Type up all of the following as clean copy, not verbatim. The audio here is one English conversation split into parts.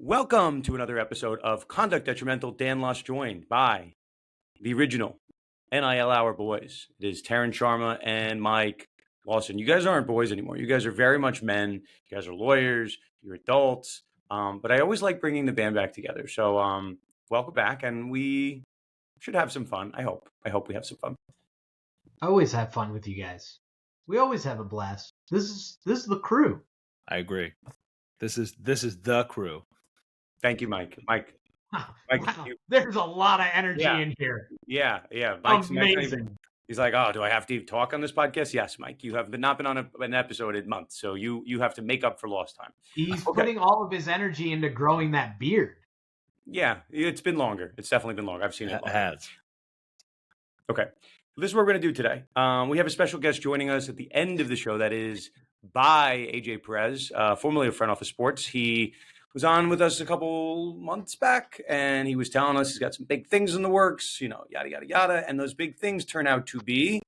Welcome to another episode of Conduct Detrimental. Dan Lost, joined by the original NIL Hour boys. It is Taryn Sharma and Mike Lawson. You guys aren't boys anymore. You guys are very much men. You guys are lawyers. You're adults. But I always like bringing the band back together. So welcome back, and we should have some fun. I hope. We have some fun. I always have fun with you guys. We always have a blast. This is the crew. I agree. This is the crew. Thank you, Mike. Mike, Wow. you, There's a lot of energy in here. Yeah. Mike's amazing. He's like, oh, do I have to talk on this podcast? Yes, Mike. You have not been on an episode in months, so you have to make up for lost time. He's putting all of his energy into growing that beard. Yeah, it's been longer. It's definitely been longer. I've seen it. It has. Okay. This is what we're going to do today. We have a special guest joining us at the end of the show. That is by AJ Perez, formerly of Front Office Sports. He was on with us a couple months back, and he was telling us he's got some big things in the works, yada, yada, yada. And those big things turn out to be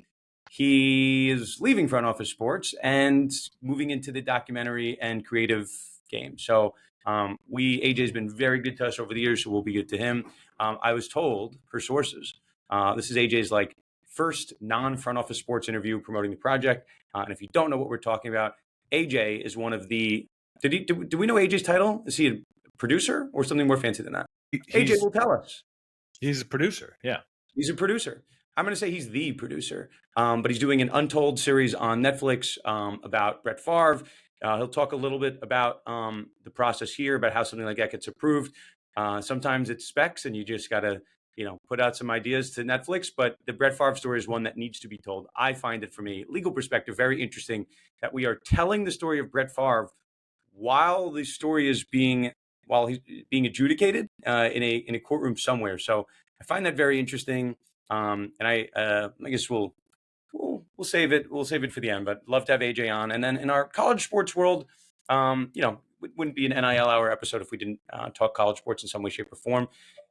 he is leaving Front Office Sports and moving into the documentary and creative game. So AJ's been very good to us over the years, so we'll be good to him. I was told, per sources, this is AJ's first non-Front Office Sports interview promoting the project. And if you don't know what we're talking about, AJ is one of the... Do we know AJ's title? Is he a producer or something more fancy than that? AJ will tell us. He's a producer. Yeah. He's a producer. I'm going to say he's the producer, but he's doing an Untold series on Netflix about Brett Favre. He'll talk a little bit about the process here, about how something like that gets approved. Sometimes it's specs and you just got to, put out some ideas to Netflix, but the Brett Favre story is one that needs to be told. I find it, from a legal perspective, very interesting that we are telling the story of Brett Favre while he's being adjudicated in a courtroom somewhere. So I find that very interesting. And I guess we'll save it. We'll save it for the end, but love to have AJ on. And then in our college sports world, it wouldn't be an NIL Hour episode if we didn't talk college sports in some way, shape, or form.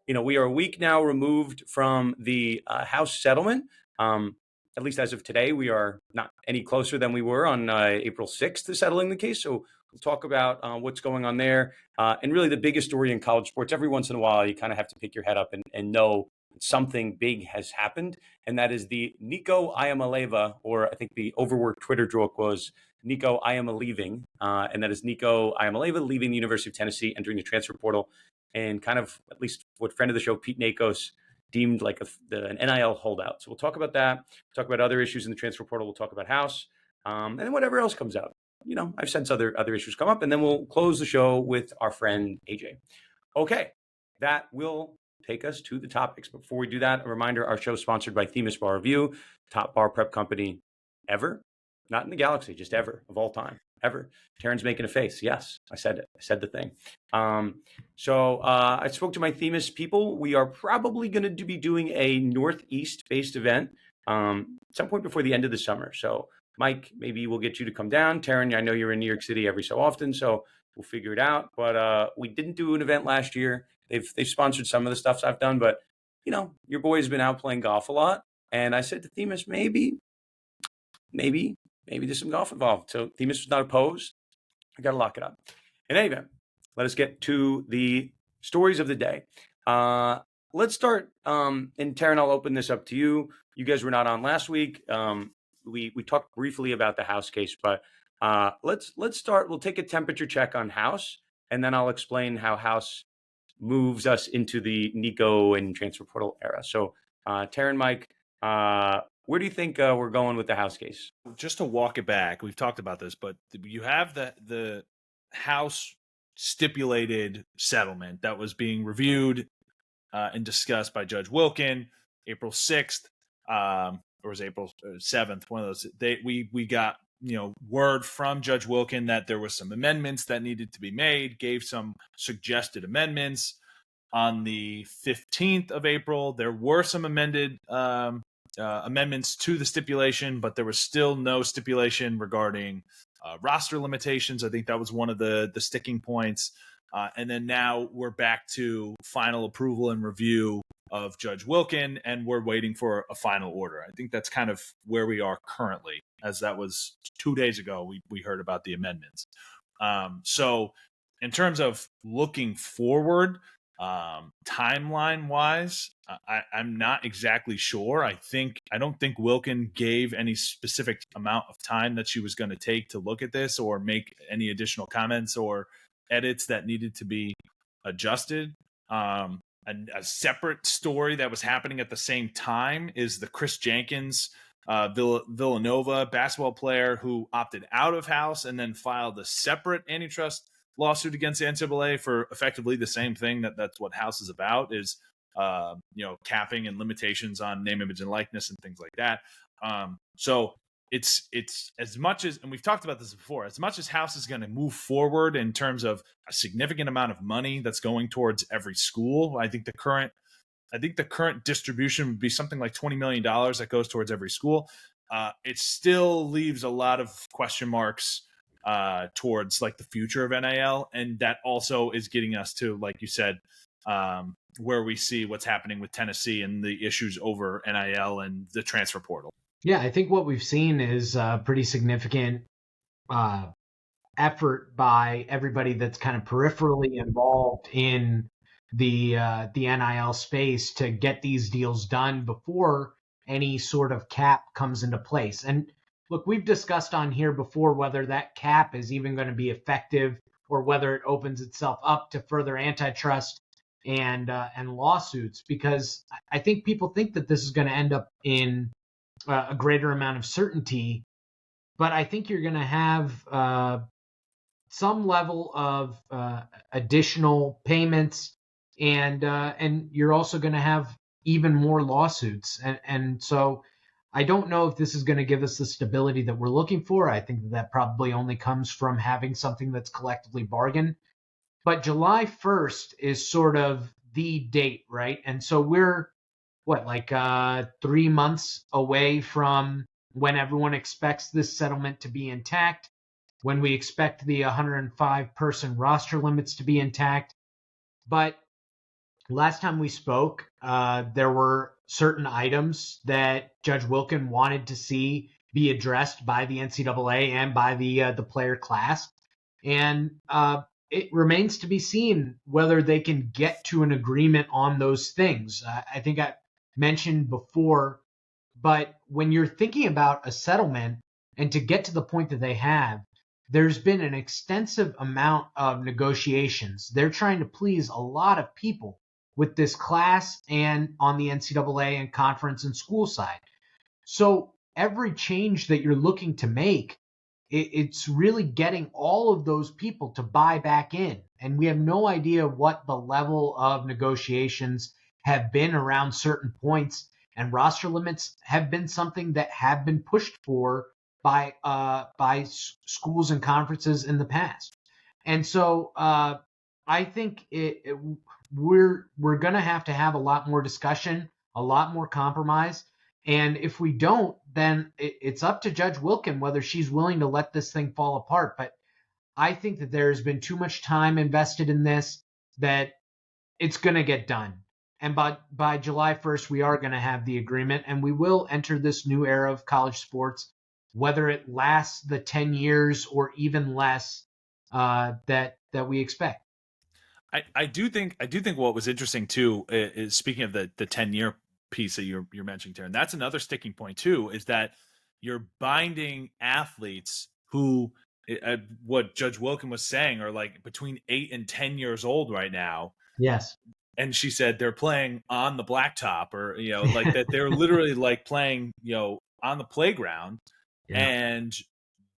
We are a week now removed from the House settlement. At least as of today, we are not any closer than we were on April 6th to settling the case. So we'll talk about what's going on there. And really the biggest story in college sports, every once in a while, you kind of have to pick your head up and know something big has happened. And that is the Nico IamaIeava, or I think the overworked Twitter joke was Nico IamaLeaving. And that is Nico IamaIeava leaving the University of Tennessee, entering the transfer portal, and kind of, at least what friend of the show, Pete Nakos, deemed like an NIL holdout. So we'll talk about that. We'll talk about other issues in the transfer portal. We'll talk about House, and then whatever else comes out. I've sensed other issues come up, and then we'll close the show with our friend AJ. Okay, that will take us to the topics. Before we do that, a reminder: our show is sponsored by Themis Bar Review, top bar prep company ever, not in the galaxy, just ever, of all time, ever. Taryn's making a face. Yes, I said it. I said the thing. So I spoke to my Themis people. We are probably going to be doing a Northeast-based event at some point before the end of the summer. So Mike, maybe we'll get you to come down. Taryn, I know you're in New York City every so often, so we'll figure it out. But we didn't do an event last year. They've sponsored some of the stuff I've done, but your boy's been out playing golf a lot. And I said to Themis, maybe there's some golf involved. So Themis was not opposed. I got to lock it up. In any event, let us get to the stories of the day. Let's start, and Taryn, I'll open this up to you. You guys were not on last week. We talked briefly about the House case, but let's start. We'll take a temperature check on House, and then I'll explain how House moves us into the Nico and transfer portal era. So Taryn, Mike, where do you think we're going with the House case? Just to walk it back, we've talked about this, but you have the House stipulated settlement that was being reviewed and discussed by Judge Wilkin April 6th, or was April 7th, one of those. We got word from Judge Wilkin that there was some amendments that needed to be made, gave some suggested amendments. On the 15th of April, there were some amended amendments to the stipulation, but there was still no stipulation regarding roster limitations. I think that was one of the sticking points. And then now we're back to final approval and review of Judge Wilkin, and we're waiting for a final order. I think that's kind of where we are currently, as that was 2 days ago we heard about the amendments. So in terms of looking forward, timeline wise, I'm not exactly sure. I don't think Wilkin gave any specific amount of time that she was going to take to look at this or make any additional comments or edits that needed to be adjusted. A separate story that was happening at the same time is the Chris Jenkins Villanova basketball player who opted out of house and then filed a separate antitrust lawsuit against the NCAA for effectively the same thing. That's what House is about, is capping and limitations on name, image, and likeness and things like that. So it's as much as, and we've talked about this before, as much as House is going to move forward in terms of a significant amount of money that's going towards every school. I think the current distribution would be something like $20 million that goes towards every school. It still leaves a lot of question marks towards like the future of NIL. And that also is getting us to, like you said, where we see what's happening with Tennessee and the issues over NIL and the transfer portal. Yeah, I think what we've seen is a pretty significant effort by everybody that's kind of peripherally involved in the NIL space to get these deals done before any sort of cap comes into place. And look, we've discussed on here before whether that cap is even going to be effective or whether it opens itself up to further antitrust and lawsuits, because I think people think that this is going to end up in a greater amount of certainty, but I think you're going to have some level of additional payments, and you're also going to have even more lawsuits, and so I don't know if this is going to give us the stability that we're looking for. I think that probably only comes from having something that's collectively bargained. But July 1st is sort of the date, right? And so we're, 3 months away from when everyone expects this settlement to be intact, when we expect the 105-person roster limits to be intact. But last time we spoke, there were certain items that Judge Wilkin wanted to see be addressed by the NCAA and by the player class. And it remains to be seen whether they can get to an agreement on those things. I think I mentioned before, but when you're thinking about a settlement and to get to the point that they have, there's been an extensive amount of negotiations. They're trying to please a lot of people with this class and on the NCAA and conference and school side. So every change that you're looking to make, it's really getting all of those people to buy back in. And we have no idea what the level of negotiations have been around certain points. And roster limits have been something that have been pushed for by schools and conferences in the past. And so I think we're going to have a lot more discussion, a lot more compromise. And if we don't, then it's up to Judge Wilkin whether she's willing to let this thing fall apart. But I think that there's been too much time invested in this, that it's going to get done. And by July 1st, we are going to have the agreement, and we will enter this new era of college sports, whether it lasts the 10 years or even less that we expect. I do think what was interesting too is, speaking of the 10-year piece that you're mentioning there, and that's another sticking point too, is that you're binding athletes who, what Judge Wilkin was saying, are like between 8 and 10 years old right now. Yes. And she said they're playing on the blacktop, or like that they're literally like playing on the playground. Yeah. And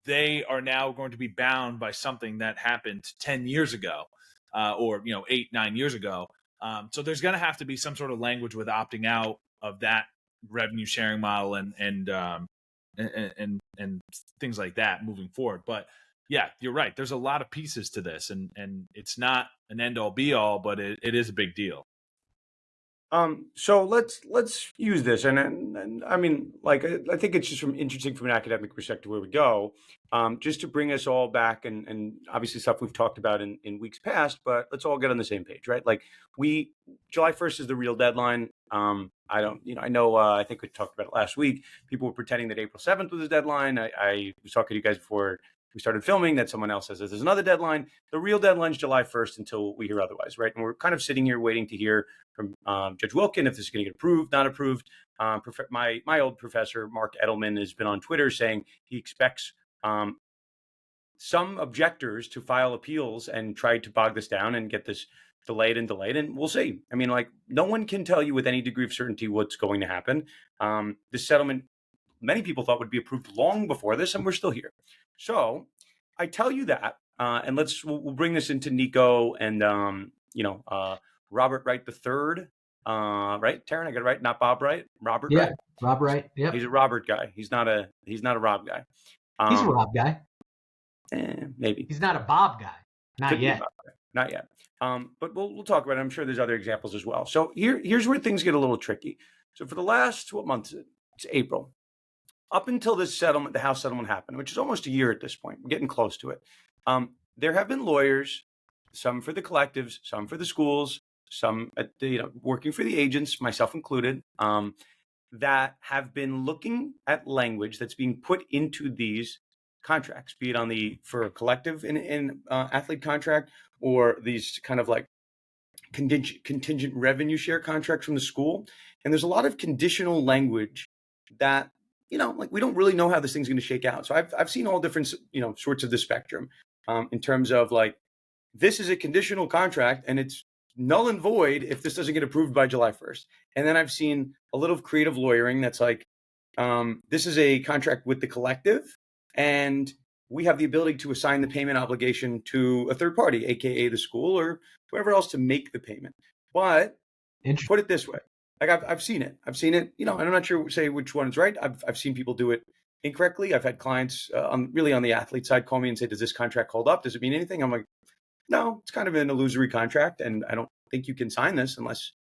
they are now going to be bound by something that happened 10 years ago, or 8-9 years ago. So there's going to have to be some sort of language with opting out of that revenue sharing model and things like that moving forward. But yeah, you're right. There's a lot of pieces to this, and it's not an end all be all, but it is a big deal. So let's use this, and I mean, like, I think it's just interesting from an academic perspective where we go, just to bring us all back, and obviously stuff we've talked about in weeks past, but let's all get on the same page, right? Like, July 1st is the real deadline. I think we talked about it last week. People were pretending that April 7th was the deadline. I was talking to you guys before we started filming, that someone else says there's another deadline. The real deadline is July 1st until we hear otherwise, right? And we're kind of sitting here waiting to hear from Judge Wilkin if this is going to get approved, not approved. My old professor, Mark Edelman, has been on Twitter saying he expects some objectors to file appeals and try to bog this down and get this delayed. And we'll see. I mean, like, no one can tell you with any degree of certainty what's going to happen. This settlement, many people thought would be approved long before this, and we're still here. So I tell you that, and we'll bring this into Nico and Robert Wright III, right? Taryn, I got it right, not Bob Wright. Robert Yeah, Wright. Rob Wright. Yeah, He's a Robert guy. He's not a Rob guy. he's a Rob guy. Maybe He's not a Bob guy. Not yet. Not yet. But we'll talk about it. I'm sure there's other examples as well. So here's where things get a little tricky. So for the last, what month is it? It's April. Up until this settlement, the House settlement happened, which is almost a year at this point. We're getting close to it. There have been lawyers, some for the collectives, some for the schools, some working for the agents, myself included, that have been looking at language that's being put into these contracts, be it for a collective in athlete contract, or these kind of like contingent revenue share contracts from the school. And there's a lot of conditional language that, like, we don't really know how this thing's going to shake out. So I've seen all different, sorts of the spectrum in terms of, like, this is a conditional contract and it's null and void if this doesn't get approved by July 1st. And then I've seen a little creative lawyering that's like, this is a contract with the collective, and we have the ability to assign the payment obligation to a third party, aka the school or whoever else, to make the payment. But put it this way, like, I've seen it, and I'm not sure say which one is right. I've seen people do it incorrectly. I've had clients on the athlete side call me and say, does this contract hold up? Does it mean anything? I'm like, no, it's kind of an illusory contract, and I don't think you can sign this unless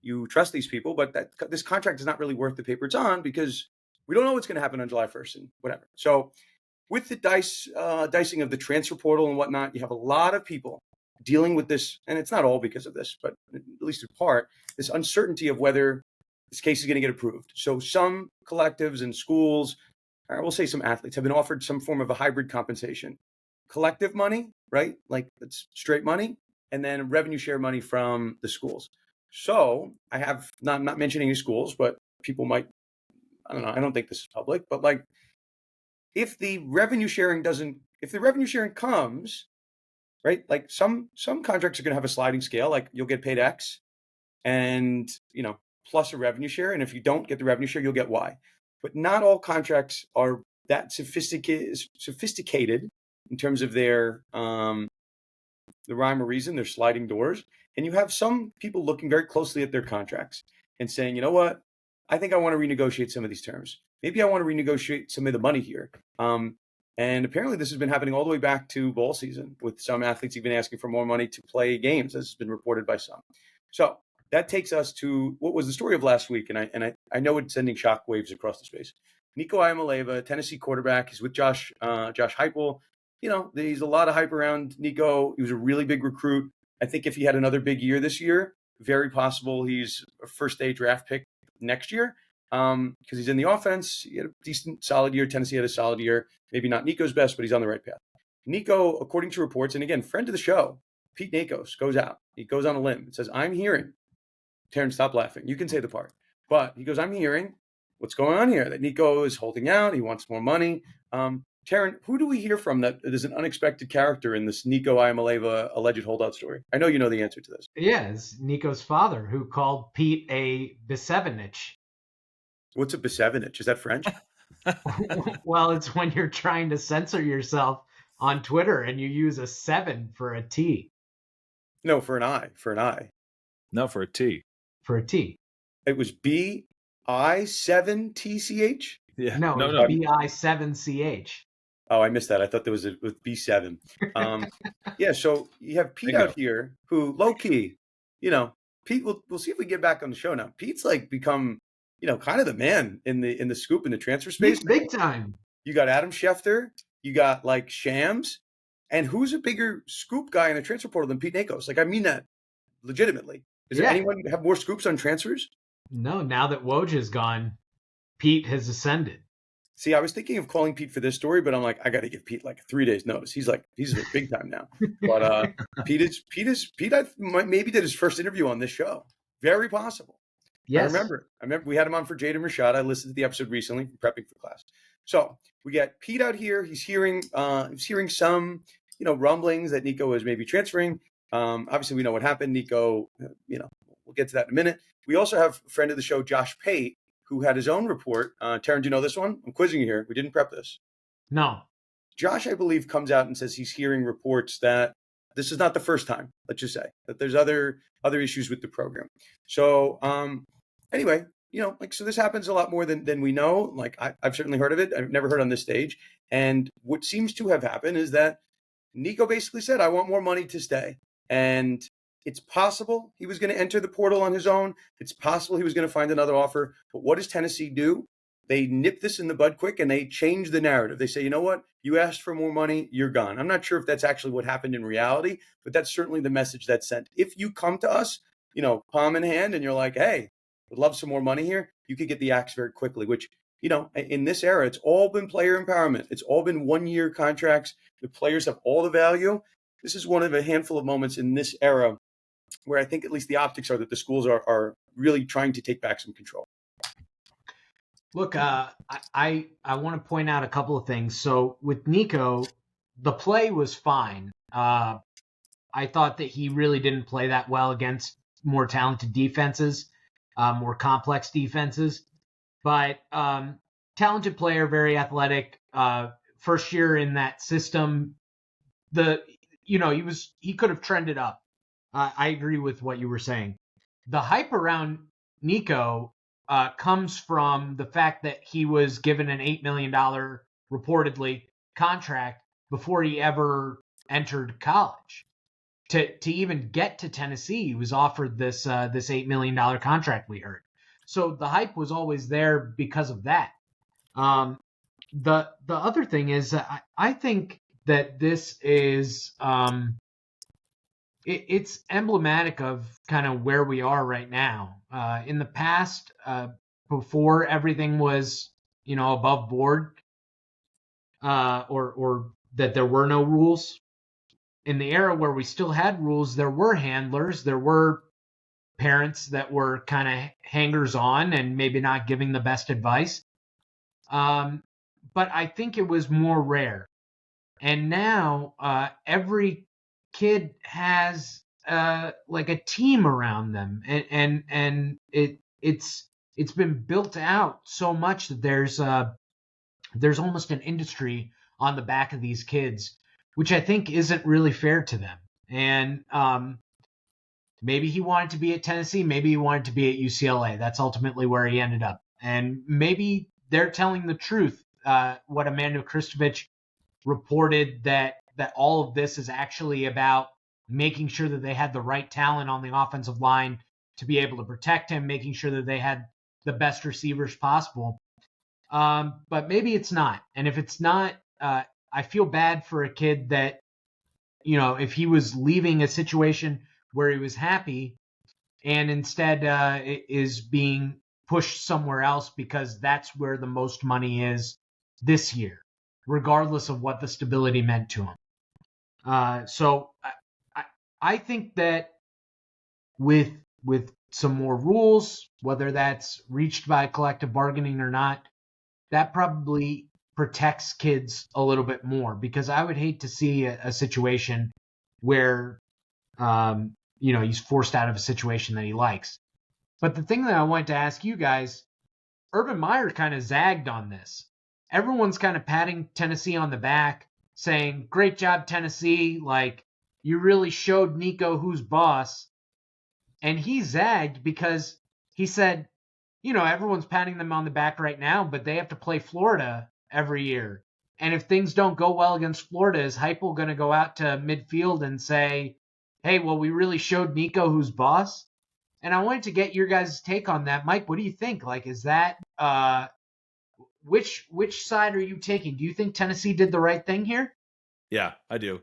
you trust these people. But this contract is not really worth the paper it's on, because we don't know what's going to happen on July 1st and whatever. So with the dicing of the transfer portal and whatnot, you have a lot of people dealing with this, and it's not all because of this, but at least in part, this uncertainty of whether this case is going to get approved. So some collectives and schools, or we'll say some athletes, have been offered some form of a hybrid compensation. Collective money, right? Like, it's straight money, and then revenue share money from the schools. So I have, I'm not mentioning any schools, but people might, I don't know, I don't think this is public, but, like, if the revenue sharing comes, right? Like, some contracts are going to have a sliding scale, like you'll get paid X and, plus a revenue share. And if you don't get the revenue share, you'll get Y. But not all contracts are that sophisticated in terms of their, the rhyme or reason, their sliding doors. And you have some people looking very closely at their contracts and saying, you know what? I think I want to renegotiate some of these terms. Maybe I want to renegotiate some of the money here. And apparently this has been happening all the way back to bowl season, with some athletes even asking for more money to play games, as has been reported by some. So that takes us to what was the story of last week. And I know it's sending shockwaves across the space. Nico IamaIeava, Tennessee quarterback, he's with Josh Heupel. There's a lot of hype around Nico. He was a really big recruit. I think if he had another big year this year, very possible he's a first-day draft pick next year, because he's in the offense. He had a decent, solid year. Tennessee had a solid year. Maybe not Nico's best, but he's on the right path. Nico, according to reports, and again, friend of the show, Pete Nakos, goes out. He goes on a limb and says, I'm hearing, Taryn, stop laughing. You can say the part. But he goes, I'm hearing what's going on here, that Nico is holding out. He wants more money. Taryn, who do we hear from that is an unexpected character in this Nico IamaIeava alleged holdout story? I know you know the answer to this. Yeah, it's Nico's father, who called Pete a Besevinich. What's a Besevinich? Is that French? Well, it's when you're trying to censor yourself on Twitter and you use a 7 for a T. No, for an I. For an I. No, for a T. For a T. It was BI7TCH? Yeah. No, BI7CH. Oh, I missed that. I thought there was with B7. Yeah, so you have Pete out here who, low key, Pete, we'll see if we get back on the show now. Pete's like become, kind of the man in the scoop in the transfer space. He's big time. You got Adam Schefter, you got like Shams, and who's a bigger scoop guy in the transfer portal than Pete Nakos? Like, I mean that legitimately. Is there anyone have more scoops on transfers? No, now that Woj is gone, Pete has ascended. See, I was thinking of calling Pete for this story, but I'm like, I got to give Pete like 3 days notice. He's big time now. But Pete maybe did his first interview on this show. Very possible. Yes. I remember we had him on for Jade and Rashad. I listened to the episode recently, prepping for class. So we got Pete out here. He's hearing some, rumblings that Nico is maybe transferring. Obviously, we know what happened. Nico, we'll get to that in a minute. We also have a friend of the show, Josh Pate, who had his own report. Taryn, do you know this one? I'm quizzing you here. We didn't prep this. No. Josh, I believe, comes out and says he's hearing reports that this is not the first time, let's just say, that there's other issues with the program. So anyway, so this happens a lot more than we know. Like I've certainly heard of it. I've never heard on this stage. And what seems to have happened is that Nico basically said, I want more money to stay. And it's possible he was going to enter the portal on his own. It's possible he was going to find another offer. But what does Tennessee do? They nip this in the bud quick and they change the narrative. They say, you know what? You asked for more money, you're gone. I'm not sure if that's actually what happened in reality, but that's certainly the message that's sent. If you come to us, palm in hand, and you're like, hey, would love some more money here, you could get the axe very quickly, which, in this era, it's all been player empowerment. It's all been 1-year contracts. The players have all the value. This is one of a handful of moments in this era where I think at least the optics are that the schools are really trying to take back some control. Look, I want to point out a couple of things. So with Nico, the play was fine. I thought that he really didn't play that well against more talented defenses, more complex defenses. But talented player, very athletic. First year in that system, he could have trended up. I agree with what you were saying. The hype around Nico comes from the fact that he was given an $8 million reportedly contract before he ever entered college. To even get to Tennessee, he was offered this $8 million contract, we heard. So the hype was always there because of that. The other thing is, I think that this is it's emblematic of kind of where we are right now. In the past, before everything was, above board, or that there were no rules. In the era where we still had rules, there were handlers, there were parents that were kind of hangers on and maybe not giving the best advice. But I think it was more rare. And now every kid has like a team around them, and it's been built out so much that there's almost an industry on the back of these kids, which I think isn't really fair to them. And maybe he wanted to be at Tennessee, maybe he wanted to be at UCLA. That's ultimately where he ended up. And maybe they're telling the truth. What Amanda Kristovich reported, that all of this is actually about making sure that they had the right talent on the offensive line to be able to protect him, making sure that they had the best receivers possible. But maybe it's not. And if it's not, I feel bad for a kid that, if he was leaving a situation where he was happy and instead is being pushed somewhere else because that's where the most money is this year, regardless of what the stability meant to him. So I think that with some more rules, whether that's reached by collective bargaining or not, that probably protects kids a little bit more, because I would hate to see a situation where, he's forced out of a situation that he likes. But the thing that I wanted to ask you guys, Urban Meyer kind of zagged on this. Everyone's kind of patting Tennessee on the back, saying, great job, Tennessee. Like, you really showed Nico who's boss. And he zagged because he said, everyone's patting them on the back right now, but they have to play Florida every year. And if things don't go well against Florida, is Heupel going to go out to midfield and say, hey, well, we really showed Nico who's boss? And I wanted to get your guys' take on that. Mike, what do you think? Like, is that which side are you taking? Do you think Tennessee did the right thing here? Yeah, I do.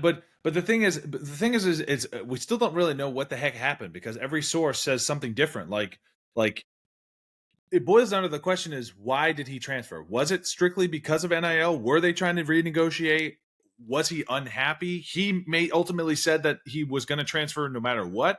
But the thing is, it's we still don't really know what the heck happened, because every source says something different. Like it boils down to the question is, why did he transfer? Was it strictly because of NIL? Were they trying to renegotiate? Was he unhappy? He ultimately said that he was going to transfer no matter what.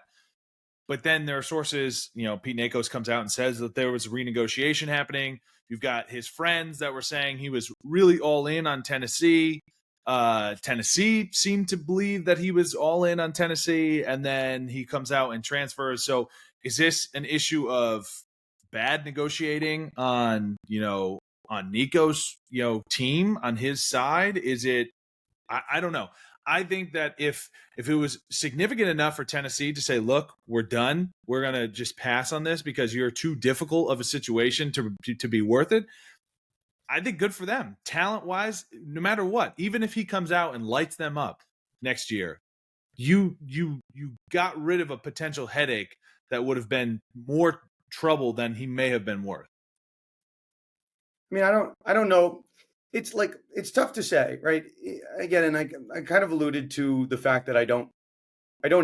But then there are sources, Pete Nakos comes out and says that there was a renegotiation happening. You've got his friends that were saying he was really all in on Tennessee. Tennessee seemed to believe that he was all in on Tennessee, and then he comes out and transfers. So is this an issue of bad negotiating on Nico's, team, on his side? Is it, I don't know. I think that if it was significant enough for Tennessee to say, look, we're done, we're going to just pass on this because you're too difficult of a situation to be worth it, I think good for them. Talent-wise, no matter what, even if he comes out and lights them up next year, you got rid of a potential headache that would have been more trouble than he may have been worth. I mean, I don't know. It's tough to say, right? Again, and I kind of alluded to the fact that I don't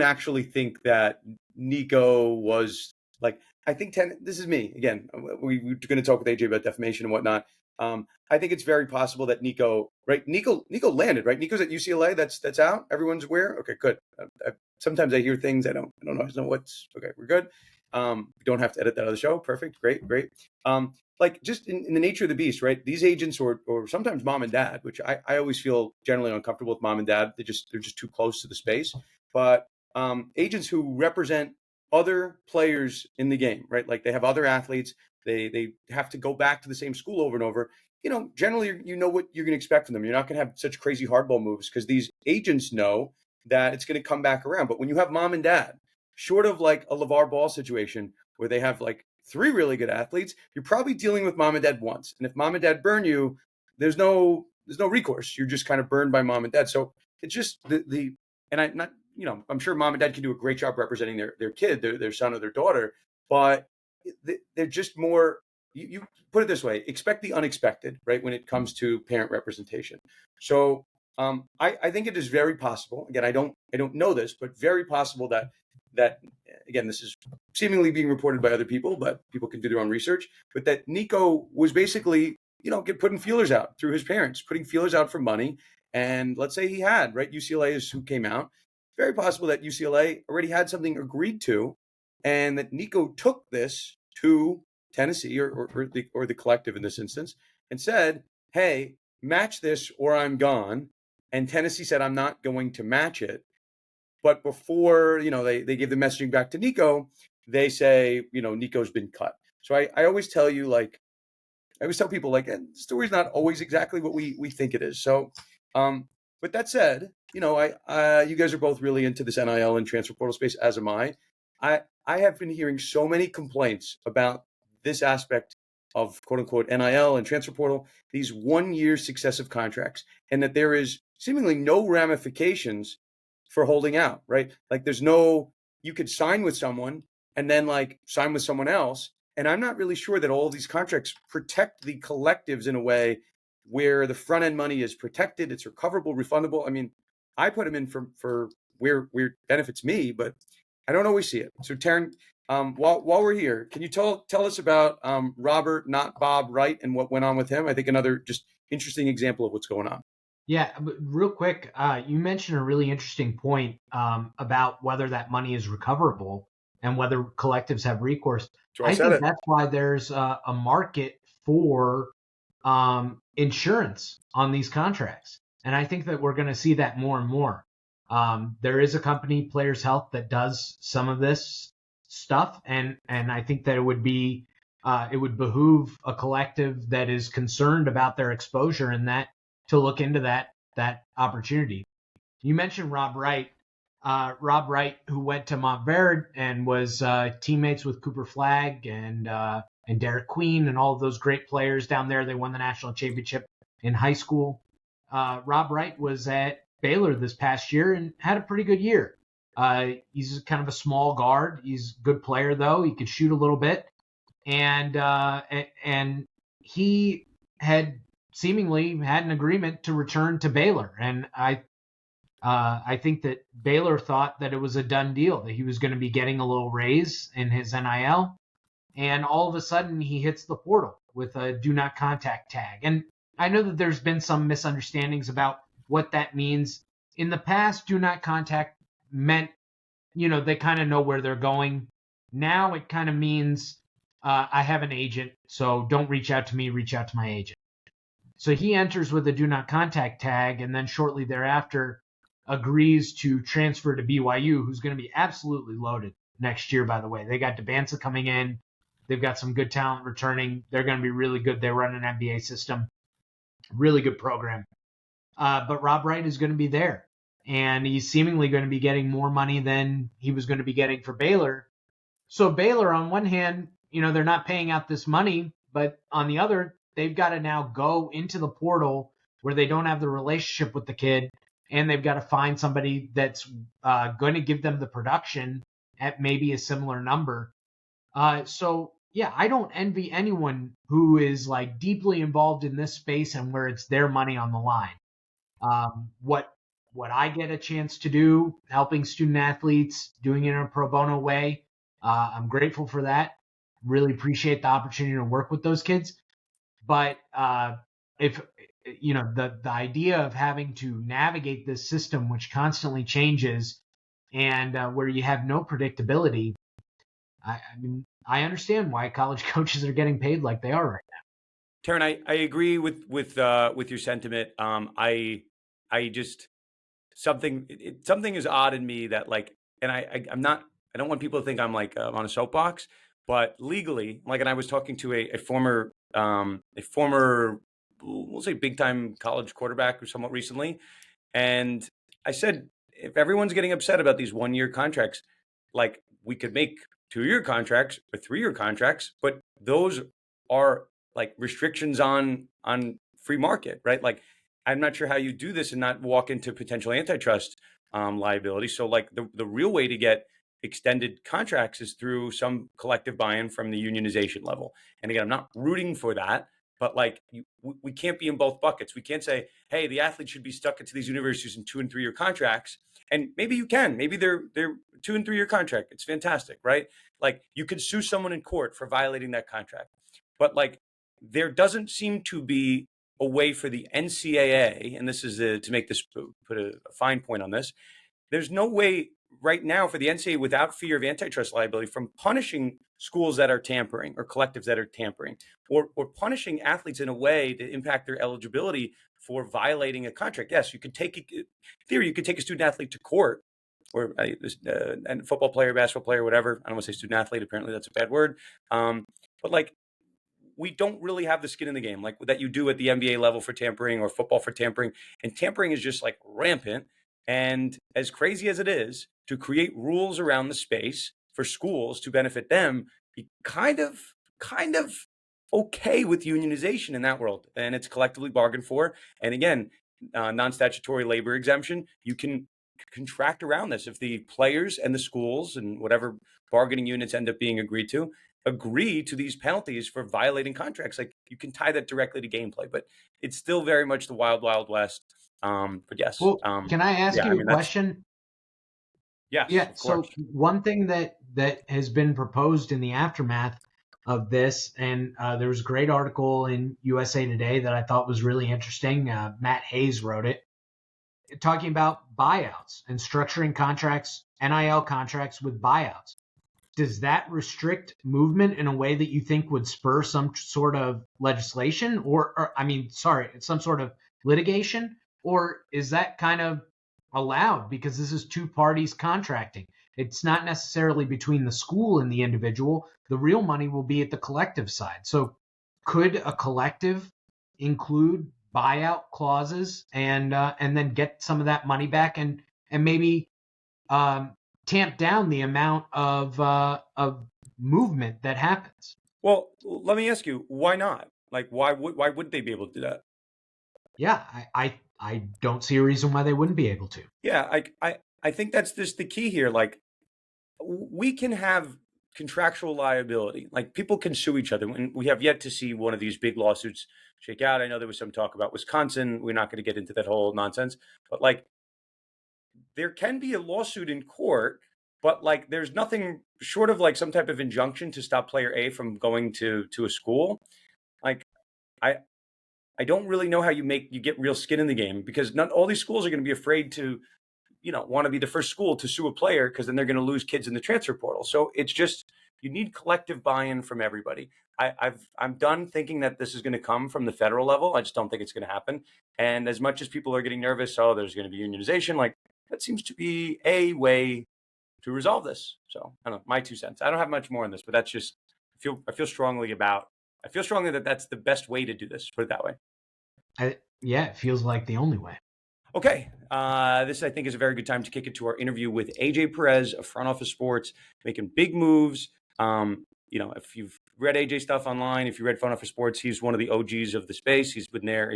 actually think that Nico was like, I think this is me again. We're going to talk with AJ about defamation and whatnot. I think it's very possible that Nico landed, right? Nico's at UCLA. That's out. Everyone's aware. Okay, good. Sometimes I hear things I don't know what's okay. We're good. We don't have to edit that out of the show. Perfect. Great. Like just in the nature of the beast, right? These agents or sometimes mom and dad, which I always feel generally uncomfortable with mom and dad. They're just too close to the space. But agents who represent other players in the game, right? Like they have other athletes. They have to go back to the same school over and over. Generally, you know what you're going to expect from them. You're not going to have such crazy hardball moves because these agents know that it's going to come back around. But when you have mom and dad, short of like a LeVar Ball situation where they have like 3 really good athletes, you're probably dealing with mom and dad once. And if mom and dad burn you, there's no recourse. You're just kind of burned by mom and dad. So it's just I'm sure mom and dad can do a great job representing their kid, their son or their daughter, but they're just more, you put it this way, expect the unexpected, right? When it comes to parent representation. So I think it is very possible. Again, I don't know this, but very possible that again, this is seemingly being reported by other people, but people can do their own research. But that Nico was basically, putting feelers out through his parents, putting feelers out for money. And let's say he had, right? UCLA is who came out. Very possible that UCLA already had something agreed to, and that Nico took this to Tennessee or the collective in this instance and said, "Hey, match this or I'm gone." And Tennessee said, "I'm not going to match it." But before, they give the messaging back to Nico, they say, Nico's been cut. So I always tell you, I always tell people, the story's not always exactly what we think it is. So, with that said, you guys are both really into this NIL and transfer portal space, as am I. I have been hearing so many complaints about this aspect of quote unquote NIL and transfer portal, these 1-year successive contracts, and that there is seemingly no ramifications for holding out, right? Like you could sign with someone and then sign with someone else. And I'm not really sure that all of these contracts protect the collectives in a way where the front end money is protected, it's recoverable, refundable. I mean, I put them in for where it benefits me, but I don't always see it. So Taryn, while we're here, can you tell us about Robert, not Bob, Wright, and what went on with him? I think another just interesting example of what's going on. Yeah, but real quick, you mentioned a really interesting point about whether that money is recoverable and whether collectives have recourse. I think that's why there's a market for insurance on these contracts. And I think that we're going to see that more and more. There is a company, Players Health, that does some of this stuff. And I think that it would behoove a collective that is concerned about their exposure in that to look into that opportunity. You mentioned Rob Wright. Rob Wright, who went to Montverde and was teammates with Cooper Flagg and Derek Queen and all of those great players down there. They won the national championship in high school. Rob Wright was at Baylor this past year and had a pretty good year. He's kind of a small guard. He's a good player, though. He could shoot a little bit. And he had seemingly had an agreement to return to Baylor. And I think that Baylor thought that it was a done deal, that he was going to be getting a little raise in his NIL. and all of a sudden he hits the portal with a do not contact tag. And I know that there's been some misunderstandings about what that means. In the past, do not contact meant, they kind of know where they're going. Now it kind of means I have an agent, so don't reach out to me, reach out to my agent. So he enters with a do not contact tag, and then shortly thereafter agrees to transfer to BYU, who's going to be absolutely loaded next year, by the way. They got Debanza coming in. They've got some good talent returning. They're going to be really good. They run an NBA system. Really good program. But Rob Wright is going to be there. And he's seemingly going to be getting more money than he was going to be getting for Baylor. So Baylor, on one hand, they're not paying out this money, but on the other, they've got to now go into the portal where they don't have the relationship with the kid, and they've got to find somebody that's going to give them the production at maybe a similar number. So, yeah, I don't envy anyone who is like deeply involved in this space and where it's their money on the line. What I get a chance to do, helping student athletes, doing it in a pro bono way, I'm grateful for that. Really appreciate the opportunity to work with those kids. But if the idea of having to navigate this system, which constantly changes, and where you have no predictability, I mean, I understand why college coaches are getting paid like they are right now. Taryn, I agree with your sentiment. I just something is odd in me that like, and I'm not. I don't want people to think I'm like on a soapbox, but legally, like, and I was talking to a former, we'll say big time college quarterback somewhat recently, and I said, if everyone's getting upset about these 1-year contracts, like we could make 2-year contracts or 3-year contracts, but those are like restrictions on free market, right? Like, I'm not sure how you do this and not walk into potential antitrust liability. So like the real way to get extended contracts is through some collective buy-in from the unionization level. And again, I'm not rooting for that, but like we can't be in both buckets. We can't say, hey, the athletes should be stuck into these universities in 2- and 3-year contracts. And maybe you can. Maybe they're 2- and 3-year contract. It's fantastic, right? Like you could sue someone in court for violating that contract. But like there doesn't seem to be a way for the NCAA, and this is to make this put a fine point on this. There's no way right now for the NCAA without fear of antitrust liability from punishing schools that are tampering or collectives that are tampering or punishing athletes in a way to impact their eligibility for violating a contract. Yes, you could take a student athlete to court or a football player, basketball player, whatever. I don't want to say student athlete. Apparently that's a bad word. But like, we don't really have the skin in the game like that you do at the NBA level for tampering or football for tampering. And tampering is just like rampant. And as crazy as it is to create rules around the space for schools to benefit them, you kind of okay with unionization in that world. And it's collectively bargained for. And again, non-statutory labor exemption, you can contract around this if the players and the schools and whatever bargaining units end up being agreed to agree to these penalties for violating contracts. Like you can tie that directly to gameplay, but it's still very much the wild, wild west. But yes. Well, can I ask you a question? Yes. Yeah. Of So course. one thing that has been proposed in the aftermath of this, and there was a great article in USA Today that I thought was really interesting. Matt Hayes wrote it, talking about buyouts and structuring contracts, NIL contracts with buyouts. Does that restrict movement in a way that you think would spur some sort of legislation some sort of litigation? Or is that kind of allowed because this is two parties contracting? It's not necessarily between the school and the individual. The real money will be at the collective side. So could a collective include buyout clauses and then get some of that money back and maybe tamp down the amount of movement that happens? Well, let me ask you, why not? Like, why would they be able to do that? Yeah, I don't see a reason why they wouldn't be able to. Yeah, I think that's just the key here. Like, we can have contractual liability. Like, people can sue each other, and we have yet to see one of these big lawsuits shake out. I know there was some talk about Wisconsin. We're not going to get into that whole nonsense, but like, there can be a lawsuit in court but like there's nothing short of like some type of injunction to stop player A from going to a school. Like I I don't really know how you get real skin in the game, because not all these schools are going to be afraid to, want to be the first school to sue a player, because then they're going to lose kids in the transfer portal. So it's just, you need collective buy-in from everybody. I'm done thinking that this is going to come from the federal level. I just don't think it's going to happen. And as much as people are getting nervous, oh, there's going to be unionization, like that seems to be a way to resolve this. So I don't know, my 2 cents. I don't have much more on this, but that's just, I feel strongly that that's the best way to do this. Put it that way. Yeah, it feels like the only way. Okay, this I think is a very good time to kick it to our interview with AJ Perez of Front Office Sports, making big moves. If you've read AJ stuff online, if you read Front Office Sports, he's one of the OGs of the space. He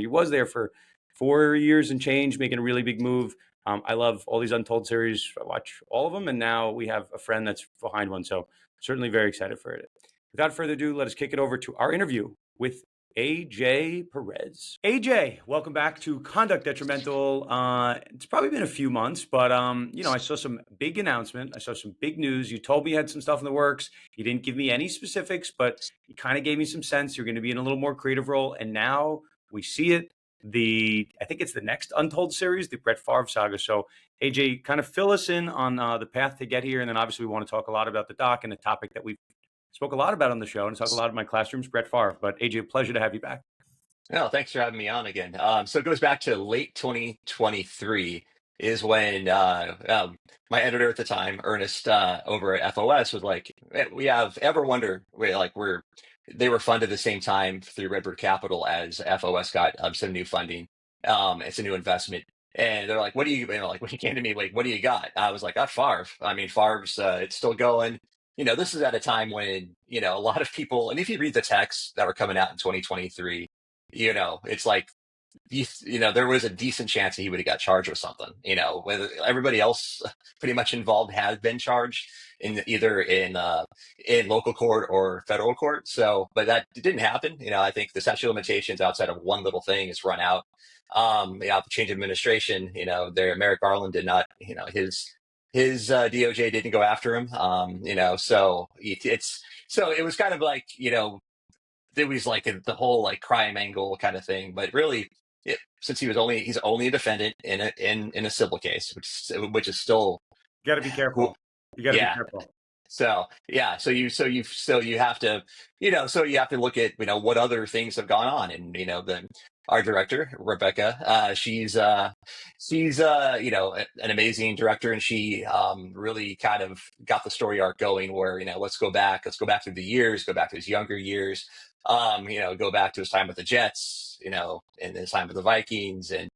was there for 4 years and change, making a really big move. I love all these Untold series. I watch all of them, and now we have a friend that's behind one. So certainly very excited for it. Without further ado, let us kick it over to our interview with AJ Perez. AJ, welcome back to Conduct Detrimental. It's probably been a few months, but I saw some big announcement. I saw some big news. You told me you had some stuff in the works. You didn't give me any specifics, but you kind of gave me some sense. You're going to be in a little more creative role, and now we see it. I think it's the next Untold series, the Brett Favre saga. So AJ, kind of fill us in on the path to get here, and then obviously we want to talk a lot about the doc and the topic that we've spoke a lot about on the show, and talk a lot in my classrooms, Brett Favre. But AJ, pleasure to have you back. No, thanks for having me on again. So it goes back to late 2023 is when my editor at the time, Ernest, over at FOS, was like, "We have ever wonder they were funded the same time through Redbird Capital as FOS got some new funding. It's a new investment." And they're like, "What do when he came to me, like, what do you got?" I was like, Favre. I mean, Favre's, it's still going. This is at a time when, a lot of people, and if you read the texts that were coming out in 2023, it's like, there was a decent chance that he would have got charged with something, whether everybody else pretty much involved has been charged either in local court or federal court. So, but that didn't happen. I think the statute of limitations outside of one little thing is run out. The change of administration, Merrick Garland did not, his DOJ didn't go after him. So so it was kind of like, it was like the whole like crime angle kind of thing, but really, since he's only a defendant in a civil case, which is still, You got to be careful. You got to yeah. be careful. So yeah, so you have to, look at what other things have gone on, and our director Rebecca, she's an amazing director, and she really kind of got the story arc going where let's go back through the years, go back to his younger years, go back to his time with the Jets, and his time with the Vikings, and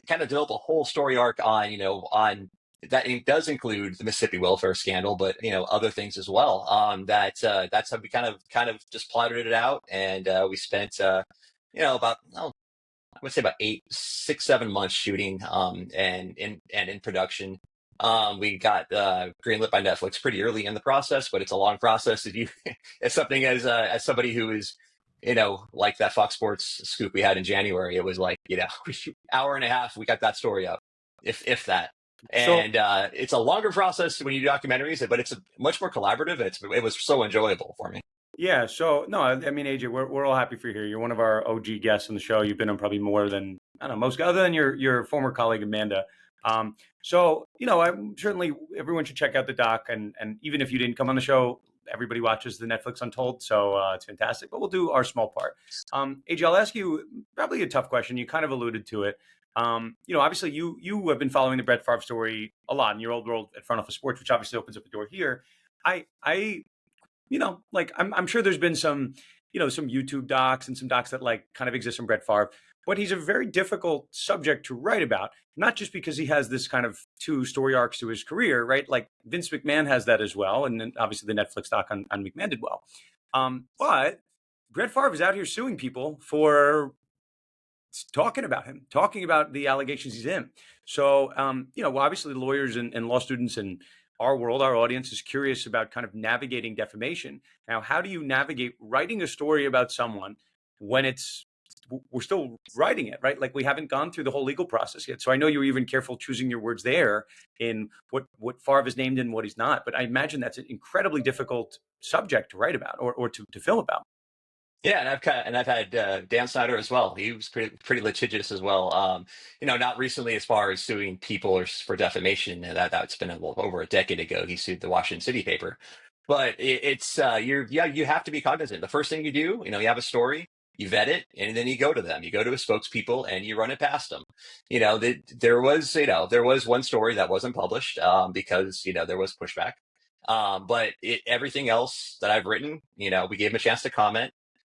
kind of develop a whole story arc on that. It does include the Mississippi welfare scandal, but other things as well. That's how we kind of just plotted it out, and we spent about, I would say about 7 months shooting, and in production. We got greenlit by Netflix pretty early in the process, but it's a long process. It's something as somebody who is, like that Fox Sports scoop we had in January, it was like, hour and a half, we got that story up, if that. And it's a longer process when you do documentaries, but it's much more collaborative. It was so enjoyable for me. Yeah. So no, I mean, AJ, we're all happy for you here. You're one of our OG guests on the show. You've been on probably more than, I don't know, most, other than your former colleague Amanda. So I'm certainly, everyone should check out the doc, and even if you didn't come on the show, everybody watches the Netflix Untold, so it's fantastic. But we'll do our small part. AJ, I'll ask you probably a tough question. You kind of alluded to it. Obviously you have been following the Brett Favre story a lot in your old world at Front Office Sports, which obviously opens up a door here. I'm sure there's been some YouTube docs and some docs that like kind of exist on Brett Favre, but he's a very difficult subject to write about, not just because he has this kind of 2 story arcs to his career, right? Like Vince McMahon has that as well. And then obviously the Netflix doc on McMahon did well. But Brett Favre is out here suing people for talking about him, talking about the allegations he's in. So, obviously lawyers and law students and our world, our audience is curious about kind of navigating defamation. Now, how do you navigate writing a story about someone when it's we're still writing it, right? Like we haven't gone through the whole legal process yet. So I know you're even careful choosing your words there in what Favre is named and what he's not. But I imagine that's an incredibly difficult subject to write about or to film about. Yeah, and I've had Dan Snyder as well. He was pretty litigious as well. Not recently as far as suing people or for defamation. That's been over a decade ago. He sued the Washington City paper, but it's you have to be cognizant. The first thing you do, you have a story, you vet it, and then you go to them. You go to a spokespeople and you run it past them. There was one story that wasn't published because there was pushback. But everything else that I've written, we gave him a chance to comment.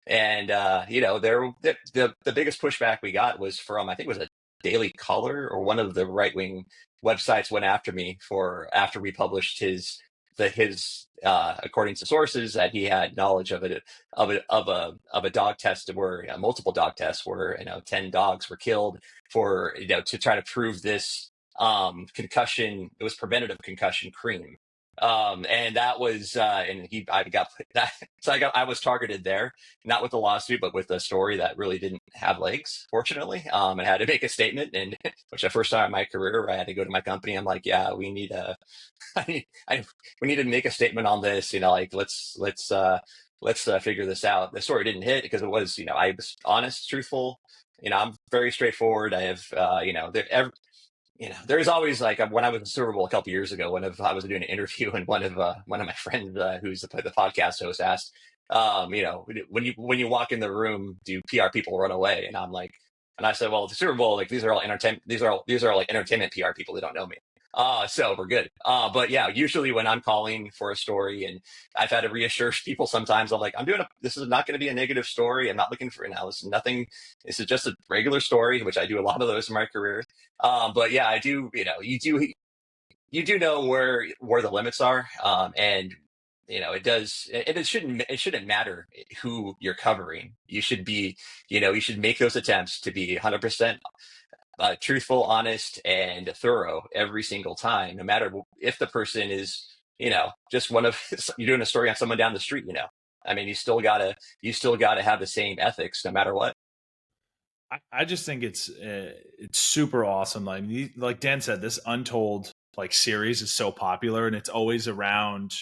And the biggest pushback we got was from, I think it was a Daily Caller or one of the right wing websites went after me for after we published his according to sources that he had knowledge of a dog test where multiple dog tests where 10 dogs were killed for to try to prove this concussion. It was preventative concussion cream. And that was, I got that. So I was targeted there, not with the lawsuit, but with a story that really didn't have legs, fortunately. And I had to make a statement, and which the first time in my career, where I had to go to my company. I'm like, yeah, we need we need to make a statement on this. Like let's figure this out. The story didn't hit because it was, I was honest, truthful. I'm very straightforward. I have, there's always like when I was in Super Bowl a couple years ago, I was doing an interview and one of my friends who's the podcast host asked, when you walk in the room, do PR people run away? And I'm like, and I said, well, the Super Bowl, like these are all entertainment. These are like entertainment PR people that don't know me. So we're good. But yeah, usually when I'm calling for a story and I've had to reassure people sometimes, I'm like, this is not going to be a negative story. I'm not looking for nothing. This is just a regular story, which I do a lot of those in my career. But yeah, I do, you do know where the limits are. And it shouldn't matter who you're covering. You should make those attempts to be 100% truthful, honest, and thorough every single time, no matter if the person is, just you're doing a story on someone down the street, I mean, you still gotta have the same ethics no matter what. I just think it's super awesome. Like Dan said, this Untold series is so popular, and it's always around.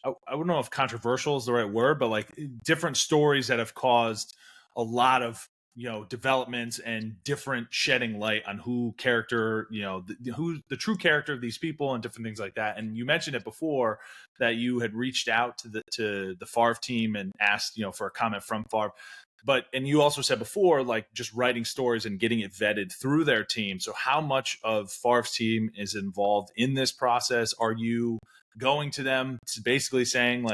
I don't know if controversial is the right word, but different stories that have caused a lot of developments and different shedding light on who character, who's the true character of these people and different things like that. And you mentioned it before that you had reached out to the Favre team and asked, for a comment from Favre. And you also said before, just writing stories and getting it vetted through their team. So how much of Favre's team is involved in this process? Are you going to them to basically saying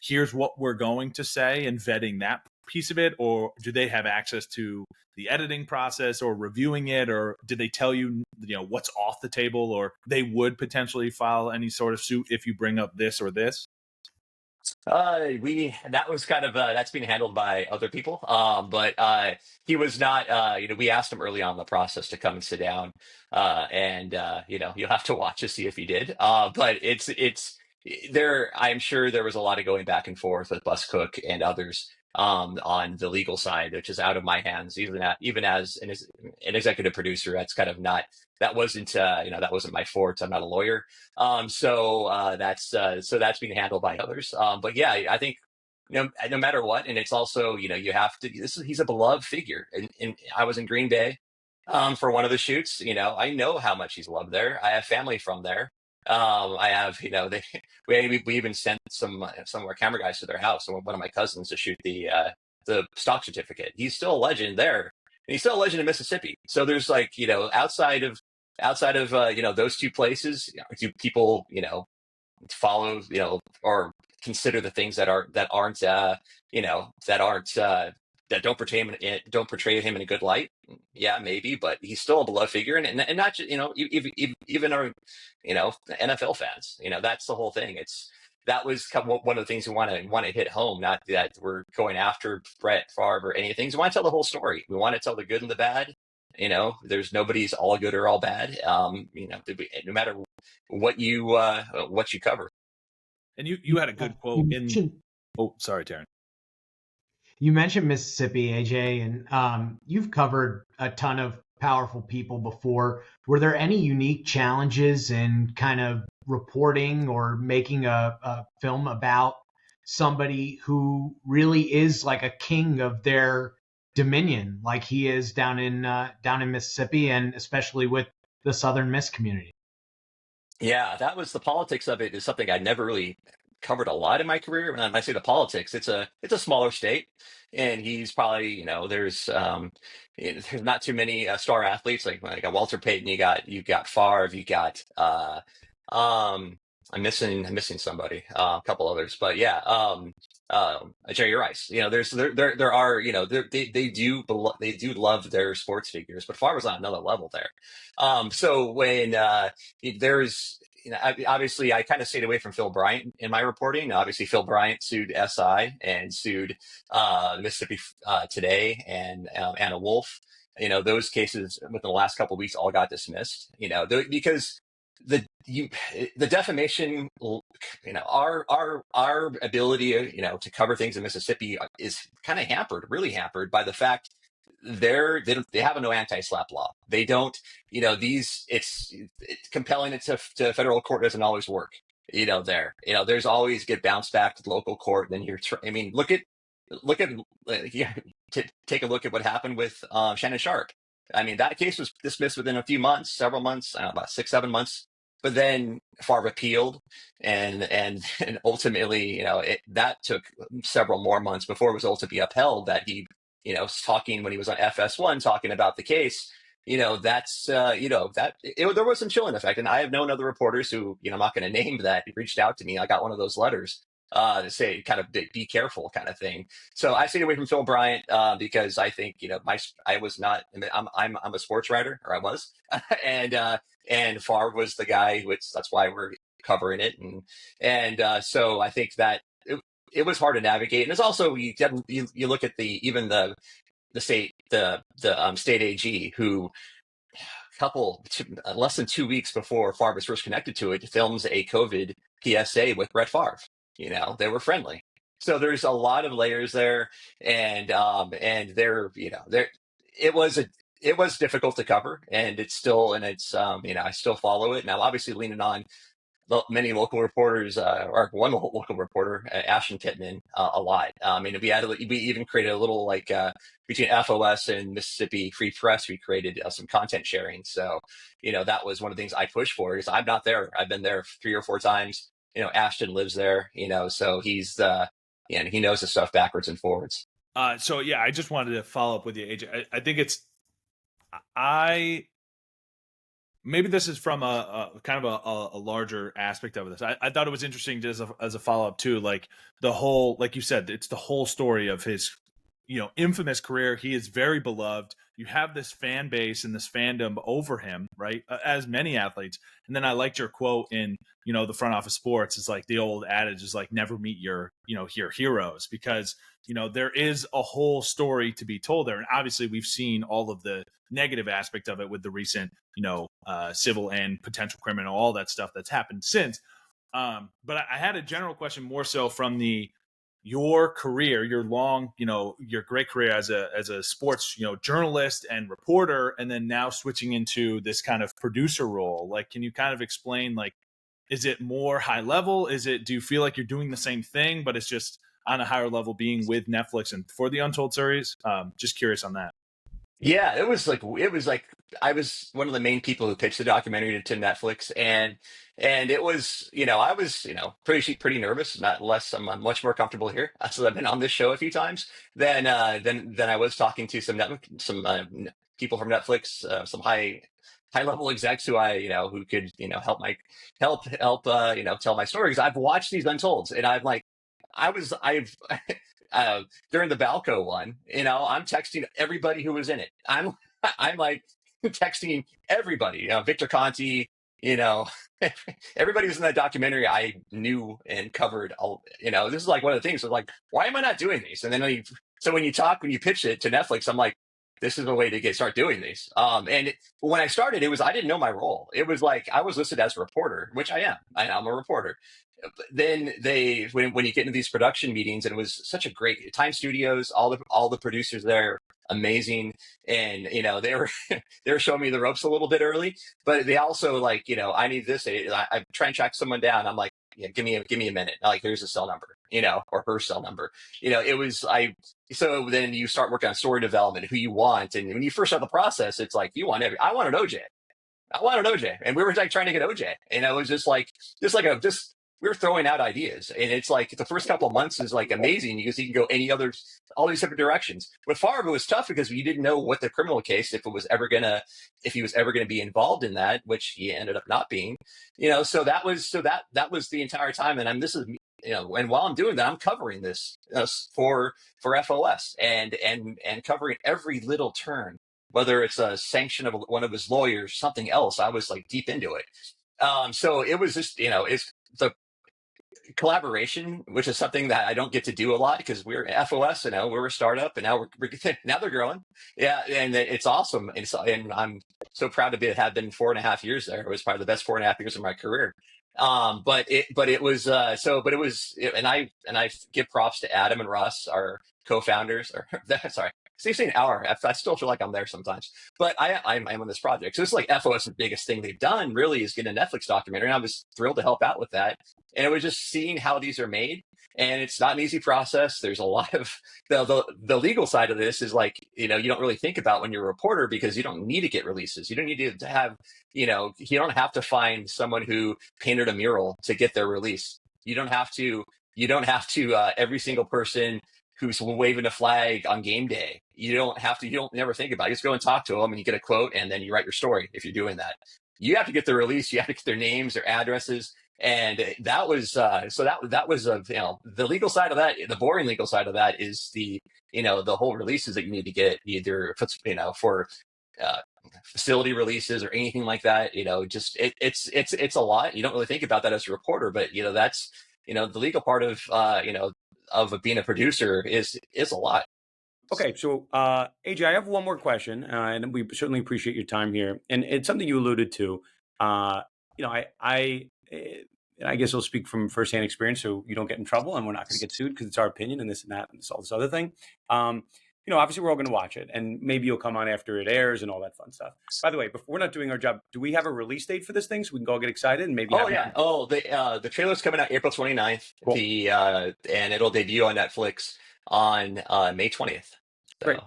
here's what we're going to say and vetting that piece of it, or do they have access to the editing process or reviewing it, or did they tell you what's off the table, or they would potentially file any sort of suit if you bring up this or this? That was kind of that's being handled by other people. But he was not. We asked him early on in the process to come and sit down, and you'll have to watch to see if he did. But it's there. I'm sure there was a lot of going back and forth with Bus Cook and others on the legal side, which is out of my hands. Even as an executive producer, that's kind of not. That wasn't that wasn't my forte. I'm not a lawyer. So that's being handled by others. But yeah, I think no matter what, and it's also you have to. He's a beloved figure, and I was in Green Bay for one of the shoots. I know how much he's loved there. I have family from there. I have we even sent some of our camera guys to their house, and one of my cousins to shoot the stock certificate. He's still a legend there. And he's still a legend in Mississippi. So there's outside of those two places, do people follow or consider the things that aren't that don't portray him in a good light? Yeah, maybe, but he's still a beloved figure, and not just even our NFL fans. That's the whole thing. That was one of the things we want to hit home. Not that we're going after Brett Favre or anything. We want to tell the whole story. We want to tell the good and the bad. There's nobody's all good or all bad. No matter what you cover. And you had a good quote in. Oh, sorry, Taryn. You mentioned Mississippi, AJ, and you've covered a ton of powerful people before. Were there any unique challenges in kind of reporting or making a film about somebody who really is like a king of their dominion, like he is down in Mississippi, and especially with the Southern Miss community? Yeah, that was the politics of it is something I never really covered a lot in my career. When I say the politics, it's a smaller state, and he's probably there's not too many star athletes like Walter Payton. You got Favre. You got I'm missing somebody, a couple others, but yeah, Jerry Rice. There are they do love their sports figures, but Favre was on another level there. So when there's obviously I kind of stayed away from Phil Bryant in my reporting. Obviously, Phil Bryant sued SI and sued Mississippi Today and Anna Wolf. Those cases within the last couple of weeks all got dismissed. Because the you the defamation, our ability, to cover things in Mississippi is kind of hampered, really hampered by the fact they have no anti-slap law. They don't, it's compelling it to federal court doesn't always work. There's always get bounced back to the local court. Then look at, yeah, take a look at what happened with Shannon Sharp. I mean, that case was dismissed within a few months, several months, I don't know, about 6, 7 months. But then Favre appealed, and ultimately, that took several more months before it was ultimately upheld. That he, was talking when he was on FS1 talking about the case. There was some chilling effect, and I have known other reporters who, I'm not going to name, that reached out to me. I got one of those letters to say kind of be careful kind of thing. So I stayed away from Phil Bryant because I think I was not. I'm a sports writer, or I was, and Favre was the guy. That's why we're covering it, so I think that it was hard to navigate. And it's also you look at the state state AG, who less than 2 weeks before Favre was first connected to it, films a COVID PSA with Brett Favre. They were friendly. So there's a lot of layers there, and it was difficult to cover, and I still follow it now. Obviously, leaning on many local reporters, or one local reporter, Ashton Pittman, a lot. We even created a little between FOS and Mississippi Free Press. We created some content sharing. So that was one of the things I pushed for, because I'm not there. I've been there 3 or 4 times. Ashton lives there. So he's he knows the stuff backwards and forwards. So yeah, I just wanted to follow up with you, AJ. I think maybe this is from a kind of a larger aspect of this. I thought it was interesting just as a follow up too, like the whole, like you said, it's the whole story of his, infamous career. He is very beloved. You have this fan base and this fandom over him, right? As many athletes. And then I liked your quote in, the front office sports. It's like the old adage is like, never meet your heroes, because, there is a whole story to be told there. And obviously we've seen all of the negative aspect of it with the recent, civil and potential criminal, all that stuff that's happened since. But I had a general question more so from your career, your long, your great career as a sports, journalist and reporter, and then now switching into this kind of producer role. Like, can you kind of explain, like, is it more high level? Do you feel like you're doing the same thing, but it's just on a higher level being with Netflix and for the Untold series? Just curious on that. Yeah, it was like I was one of the main people who pitched the documentary to Netflix, and it was, I was, pretty nervous. Not less, I'm much more comfortable here. So I've been on this show a few times than I was talking to some people from Netflix, some high level execs who could help tell my story, because I've watched these Untolds, and I've during the Balco one, I'm texting everybody who was in it. I'm like texting everybody, Victor Conti, everybody who's in that documentary I knew and covered. This is like one of the things was like, why am I not doing these? And then so when you pitch it to Netflix, I'm like, this is a way to start doing these. When I started, I didn't know my role. It was like I was listed as a reporter, which I am. I'm a reporter. then when you get into these production meetings, and it was such a great Time Studios, all the producers there, amazing, and they were they were showing me the ropes a little bit early, but they also like, I need this. I try and track someone down. I'm like, yeah, give me a minute. Like, here's a cell number, or her cell number. It was So then you start working on story development, who you want, and when you first start the process, it's like I want an OJ. I want an OJ, and we were like trying to get OJ, and it was just we were throwing out ideas, and it's like the first couple of months is like amazing because you can go all these different directions. With Favre, it was tough because you didn't know what the criminal case, if he was ever gonna be involved in that, which he ended up not being. So that was the entire time, and and while I'm doing that, I'm covering this for FOS and covering every little turn, whether it's a sanction of one of his lawyers, something else. I was like deep into it. So it was just, it's the collaboration, which is something that I don't get to do a lot because we're FOS, we're a startup, and now now they're growing. Yeah. And it's awesome. And I'm so proud to have been 4.5 years there. It was probably the best 4.5 years of my career. But it was, and I give props to Adam and Russ, our co-founders, or sorry, Steve saying our. I still feel like I'm there sometimes, but I'm on this project. So it's like FOS's biggest thing they've done really is get a Netflix documentary. And I was thrilled to help out with that. And it was just seeing how these are made. And it's not an easy process. There's a lot of the legal side of this is like, you don't really think about when you're a reporter, because you don't need to get releases. You don't need to have, you don't have to find someone who painted a mural to get their release. You don't have to every single person who's waving a flag on game day. You don't never think about it. You just go and talk to them and you get a quote, and then you write your story if you're doing that. You have to get the release. You have to get their names, their addresses. And that was that was the legal side of that. The boring legal side of that is the whole releases that you need to get, either for facility releases or anything like that. Just it's a lot. You don't really think about that as a reporter, but that's the legal part of of being a producer is a lot. Okay, so AJ, I have one more question, and we certainly appreciate your time here. And it's something you alluded to. I guess I'll speak from firsthand experience, so you don't get in trouble, and we're not going to get sued because it's our opinion and this and that and all this other thing. Obviously we're all going to watch it, and maybe you'll come on after it airs and all that fun stuff. By the way, before we're not doing our job, do we have a release date for this thing so we can all get excited and maybe? The trailer's coming out April 29th. Cool. And it'll debut on Netflix on May 20th. So, great.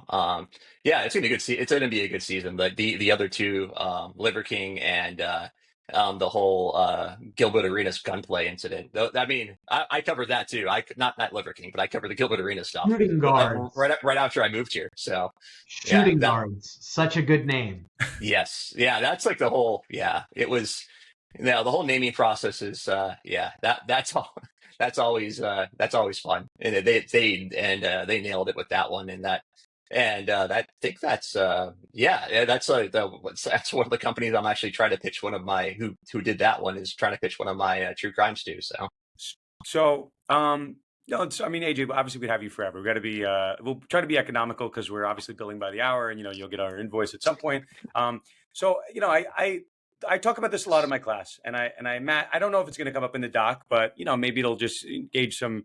It's gonna be good. It's gonna be a good season. But the other two, Liver King and the whole Gilbert Arenas gunplay incident. I mean, I covered that too. Not Liver King, but I covered the Gilbert Arenas stuff. Shooting guards. Right after I moved here. So Shooting guards, such a good name. Yes, yeah, that's like the whole. Yeah, it was. The whole naming process is. That's all. That's always fun, and they nailed it with that one, and that. And I think that's that's one of the companies I'm actually trying to pitch. One of my who did that one is trying to pitch one of my true crimes too. So AJ, obviously we'd have you forever. We got to be we'll try to be economical because we're obviously billing by the hour, and you'll get our invoice at some point. I talk about this a lot in my class, and I don't know if it's going to come up in the doc, but maybe it'll just engage some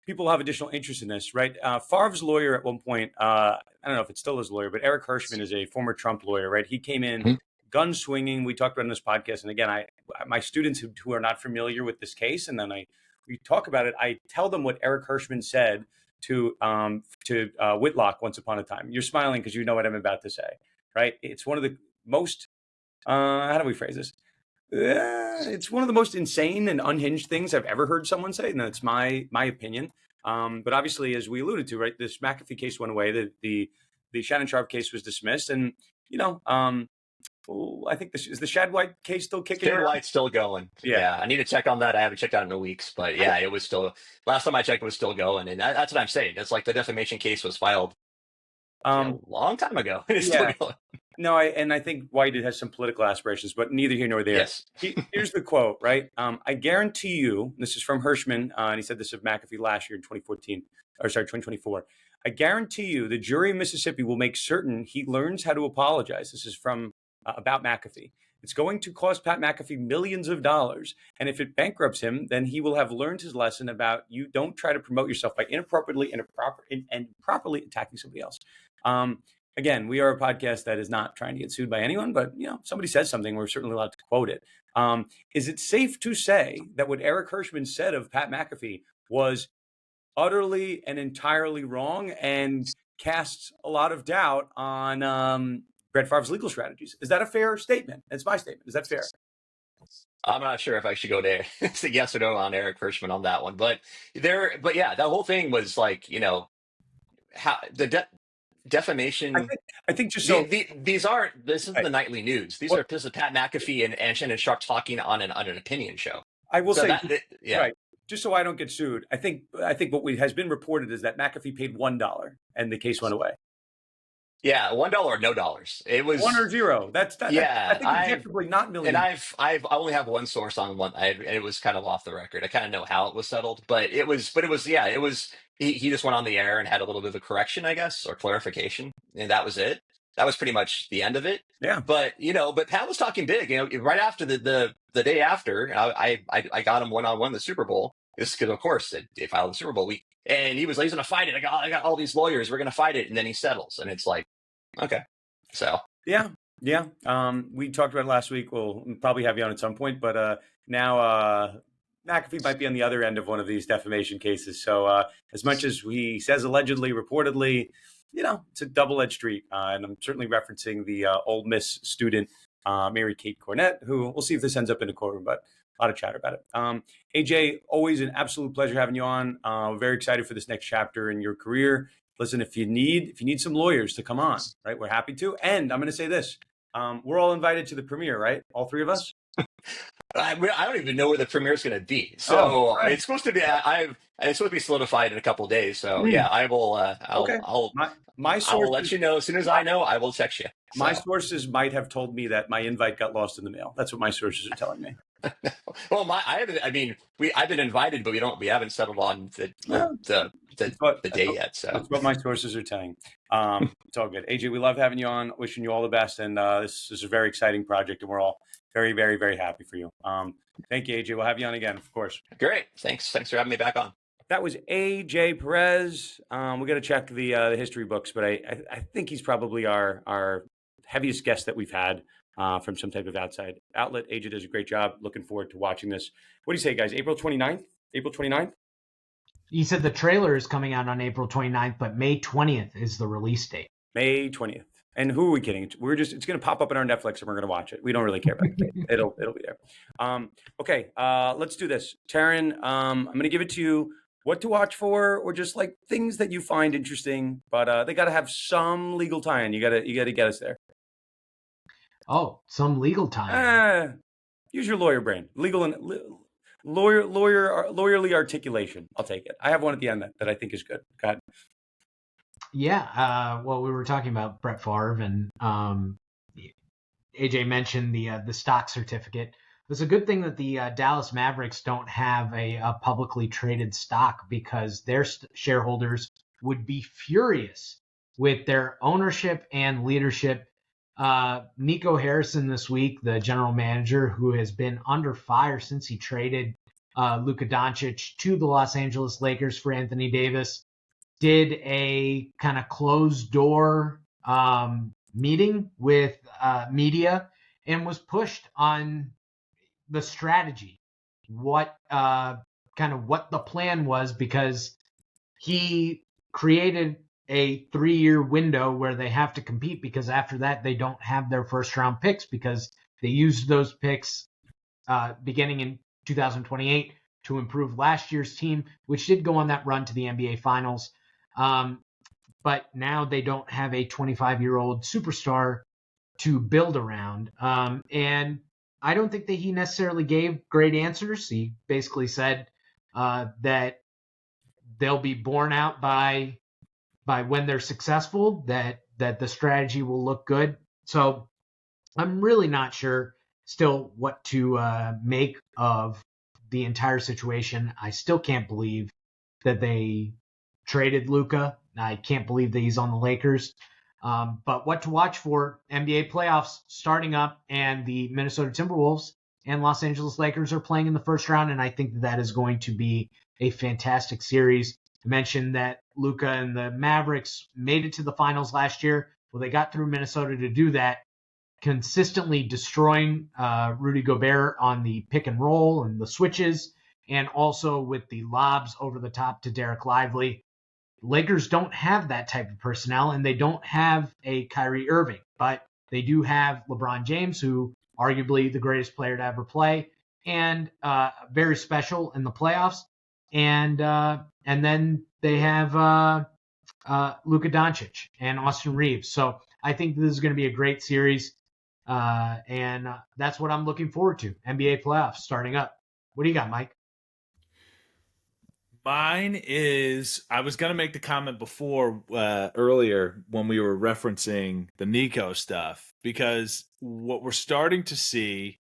people who have additional interest in this, right? Favre's lawyer at one point, I don't know if it's still his lawyer, but Eric Hirschman is a former Trump lawyer, right? He came in gun swinging. We talked about it in this podcast, and again, my students who are not familiar with this case, and then we talk about it. I tell them what Eric Hirschman said to Whitlock once upon a time. You're smiling because you know what I'm about to say, right? It's one of the most how do we phrase this? It's one of the most insane and unhinged things I've ever heard someone say, and that's my opinion. But obviously, as we alluded to, right, this McAfee case went away. The Shannon Sharp case was dismissed, and I think is the Shad White case still kicking? Shad White's still going. Yeah, I need to check on that. I haven't checked out in weeks, but yeah, it was still. Last time I checked, it was still going, and that's what I'm saying. It's like the defamation case was filed a long time ago, and it's still going. No, I think White has some political aspirations, but neither here nor there. Yes. Here's the quote, right? I guarantee you, this is from Hirschman, and he said this of McAfee last year in 2024. I guarantee you the jury in Mississippi will make certain he learns how to apologize. This is from about McAfee. It's going to cost Pat McAfee millions of dollars. And if it bankrupts him, then he will have learned his lesson about you don't try to promote yourself by inappropriately and improperly attacking somebody else. Again, we are a podcast that is not trying to get sued by anyone, but somebody says something, we're certainly allowed to quote it. Is it safe to say that what Eric Hirschman said of Pat McAfee was utterly and entirely wrong and casts a lot of doubt on Brett Favre's legal strategies? Is that a fair statement? It's my statement. Is that fair? I'm not sure if I should go to say yes or no on Eric Hirschman on that one, but yeah, that whole thing was like, how the defamation. I think just so This isn't the nightly news. This is Pat McAfee and Shannon Sharp talking on an opinion show. I will say, yeah. Right. Just so I don't get sued, I think what has been reported is that McAfee paid $1 and the case went away. Yeah, $1 or no dollars. It was 1 or 0. I think objectively not millions. And I only have one source on one. And it was kind of off the record. I kind of know how it was settled, but it was. He just went on the air and had a little bit of a correction, I guess, or clarification, and that was it. That was pretty much the end of it. Yeah. But Pat was talking big. Right after the day after, I got him one-on-one in the Super Bowl. This because of course they filed the Super Bowl week, and he's going to fight it. I got all these lawyers. We're going to fight it, and then he settles, and it's like, okay, so yeah. We talked about it last week. We'll probably have you on at some point, but now McAfee might be on the other end of one of these defamation cases. So as much as he says allegedly, reportedly, it's a double-edged street, and I'm certainly referencing the Ole Miss student Mary Kate Cornett, who we'll see if this ends up in a courtroom, but a lot of chatter about it. AJ, always an absolute pleasure having you on. Very excited for this next chapter in your career. Listen, if you need some lawyers to come on, right, we're happy to. And I'm going to say this: we're all invited to the premiere, right? All three of us. I don't even know where the premiere is going to be. So right. It's supposed to be. It's supposed to be solidified in a couple of days. So yeah, I will. My sources, I will let you know as soon as I know. I will text you. So. My sources might have told me that my invite got lost in the mail. That's what my sources are telling me. Well, I've been invited, but we haven't settled on the day yet. So that's what my sources are telling. It's all good. AJ, we love having you on. Wishing you all the best, and this is a very exciting project, and we're all very, very, very happy for you. Thank you, AJ. We'll have you on again, of course. Great. Thanks for having me back on. That was AJ Perez. We got to check the history books, but I think he's probably our heaviest guest that we've had from some type of outside outlet. AJ does a great job. Looking forward to watching this. What do you say, guys? April 29th? April 29th? You said the trailer is coming out on April 29th, but May 20th is the release date. May 20th. And who are we kidding? It's going to pop up on our Netflix and we're going to watch it. We don't really care about it. It'll be there. Okay, let's do this. Taryn, I'm going to give it to you. What to watch for, or just like things that you find interesting, but they got to have some legal tie-in. You got to get us there. Oh, some legal tie-in. Use your lawyer brain. Legal and lawyerly articulation. I'll take it. I have one at the end that I think is good. Go ahead. Yeah. Well, we were talking about Brett Favre, and AJ mentioned the stock certificate. It's a good thing that the Dallas Mavericks don't have a publicly traded stock, because their shareholders would be furious with their ownership and leadership. Nico Harrison this week, the general manager, who has been under fire since he traded Luka Doncic to the Los Angeles Lakers for Anthony Davis, did a kind of closed door meeting with media and was pushed on the strategy, what the plan was, because he created a 3-year window where they have to compete, because after that they don't have their first round picks, because they used those picks beginning in 2028 to improve last year's team, which did go on that run to the NBA Finals. But now they don't have a 25-year-old superstar to build around. And I don't think that he necessarily gave great answers. He basically said that they'll be borne out by when they're successful, that the strategy will look good. So I'm really not sure still what to make of the entire situation. I still can't believe that they traded Luka. I can't believe that he's on the Lakers. But what to watch for? NBA playoffs starting up, and the Minnesota Timberwolves and Los Angeles Lakers are playing in the first round, and I think that is going to be a fantastic series. I mentioned that Luka and the Mavericks made it to the finals last year. Well, they got through Minnesota to do that, consistently destroying Rudy Gobert on the pick and roll and the switches, and also with the lobs over the top to Derek Lively. Lakers don't have that type of personnel, and they don't have a Kyrie Irving, but they do have LeBron James, who arguably the greatest player to ever play, and very special in the playoffs. And then they have Luka Doncic and Austin Reeves. So I think this is going to be a great series, and that's what I'm looking forward to. NBA playoffs starting up. What do you got, Mike? Mine is, I was going to make the comment before earlier when we were referencing the Nico stuff, because what we're starting to see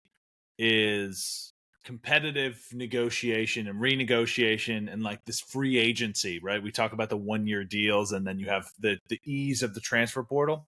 is competitive negotiation and renegotiation and like this free agency, right? We talk about the 1-year deals, and then you have the ease of the transfer portal.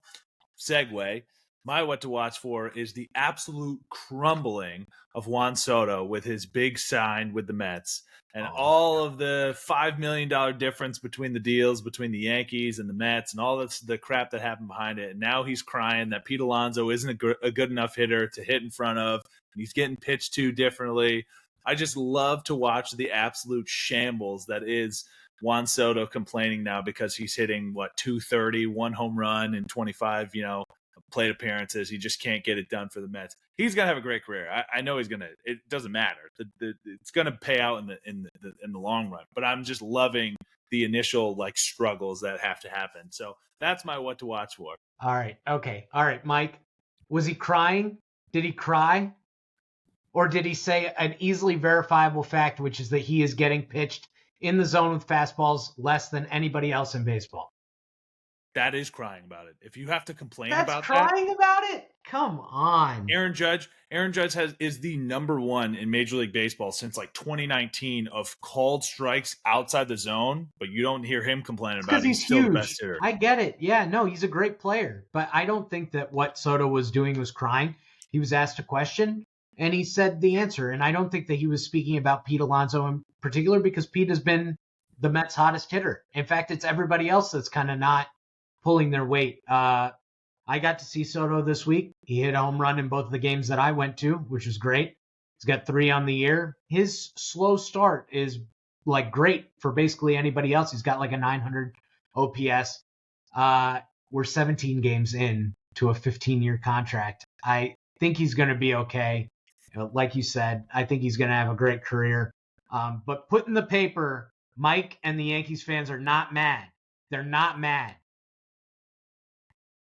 Segue. My what to watch for is the absolute crumbling of Juan Soto with his big sign with the Mets, and all of the $5 million difference between the deals between the Yankees and the Mets and all this, the crap that happened behind it. And now he's crying that Pete Alonso isn't a good enough hitter to hit in front of, and he's getting pitched to differently. I just love to watch the absolute shambles that is Juan Soto complaining now because he's hitting 230, 1 home run and 25, plate appearances. He just can't get it done for the Mets. He's gonna have a great career. I know he's gonna. It doesn't matter. It's gonna pay out in the long run. But I'm just loving the initial struggles that have to happen. So that's my what to watch for. All right. Okay. All right, Mike. Was he crying? Did he cry? Or did he say an easily verifiable fact, which is that he is getting pitched in the zone with fastballs less than anybody else in baseball? That is crying about it. If you have to complain That's about crying about it? Come on. Aaron Judge is the number 1 in Major League Baseball since 2019 of called strikes outside the zone, but you don't hear him complaining about it. He's still huge. The best hitter. I get it. Yeah, no, he's a great player, but I don't think that what Soto was doing was crying. He was asked a question and he said the answer, and I don't think that he was speaking about Pete Alonso in particular, because Pete has been the Mets' hottest hitter. In fact, it's everybody else that's kind of not pulling their weight. I got to see Soto this week. He hit a home run in both of the games that I went to, which was great. He's got 3 on the year. His slow start is great for basically anybody else. He's got a 900 OPS. We're 17 games in to a 15-year contract. I think he's going to be okay. Like you said, I think he's going to have a great career. But put in the paper, Mike and the Yankees fans are not mad. They're not mad.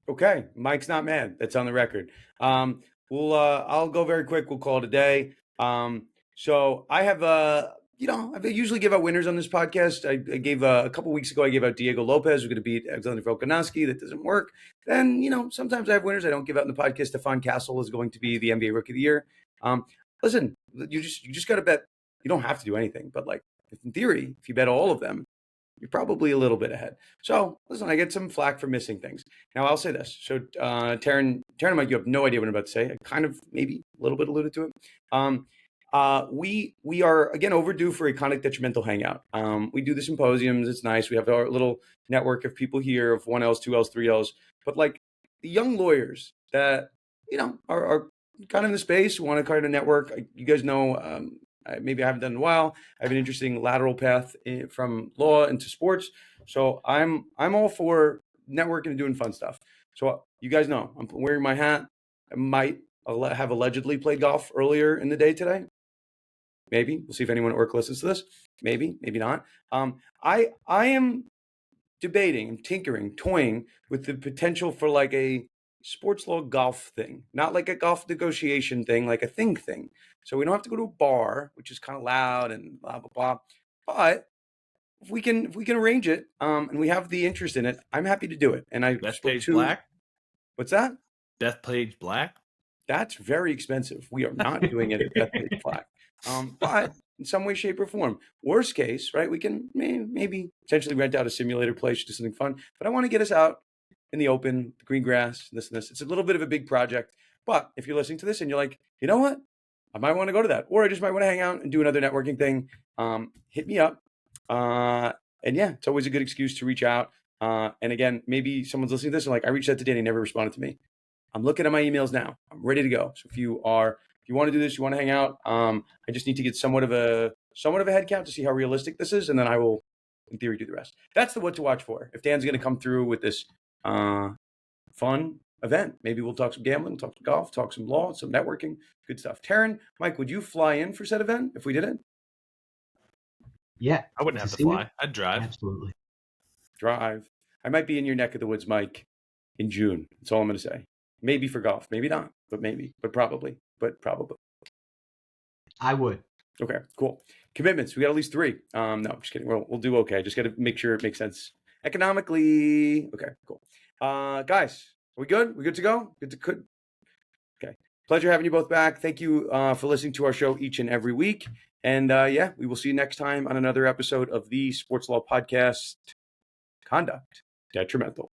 Okay, Mike's not mad. That's on the record. I'll go very quick. We'll call it a day. So I have I usually give out winners on this podcast. I gave a couple weeks ago. I gave out Diego Lopez, who's going to beat Alexander Volkanovski. That doesn't work. Then sometimes I have winners I don't give out in the podcast. Stephon Castle is going to be the NBA Rookie of the Year. Listen, you just got to bet. You don't have to do anything, but in theory, if you bet all of them, you're probably a little bit ahead. So listen, I get some flack for missing things. Now I'll say this. So Taryn and Mike, you have no idea what I'm about to say. I kind of maybe a little bit alluded to it. We are again overdue for a conduct detrimental hangout. We do the symposiums. It's nice. We have our little network of people here of 1Ls, 2Ls, 3Ls. But the young lawyers that are kind of in the space, want to kind of network. You guys know. Maybe I haven't done it in a while. I have an interesting lateral path from law into sports. So I'm all for networking and doing fun stuff. So you guys know I'm wearing my hat. I might have allegedly played golf earlier in the day today. Maybe. We'll see if anyone at work listens to this. Maybe not. I am debating and tinkering, toying with the potential for a sports law golf thing, not a golf negotiation thing, a thing. So we don't have to go to a bar, which is kind of loud and blah, blah, blah. But if we can arrange it, and we have the interest in it, I'm happy to do it. And I Bethpage Black. What's that? Bethpage Black. That's very expensive. We are not doing it at Bethpage Black. But in some way, shape, or form, worst case, right? We can maybe potentially rent out a simulator place, do something fun. But I want to get us out in the open, the green grass, this and this. It's a little bit of a big project. But if you're listening to this and you're like, you know what? I might want to go to that. Or I just might want to hang out and do another networking thing. Hit me up. And yeah, it's always a good excuse to reach out. And again, maybe someone's listening to this and like, I reached out to Danny, never responded to me. I'm looking at my emails now. I'm ready to go. So if you want to do this, you want to hang out, I just need to get somewhat of a head count to see how realistic this is, and then I will, in theory, do the rest. That's the what to watch for. If Dan's going to come through with this fun event, maybe we'll talk some gambling, talk some golf, talk some law, some networking, good stuff. Taryn, Mike, would you fly in for said event if we did it? Yeah, I wouldn't have to fly. I'd drive. Absolutely. Drive. I might be in your neck of the woods, Mike, in June. That's all I'm going to say. Maybe for golf, maybe not, but maybe, but probably. I would. Okay, cool. Commitments. We got at least 3. No, I'm just kidding. We'll do okay. Just got to make sure it makes sense economically. Okay, cool. Guys, are we good? We good to go? Good. Okay. Pleasure having you both back. Thank you for listening to our show each and every week. And yeah, we will see you next time on another episode of the Sports Law Podcast, Conduct Detrimental.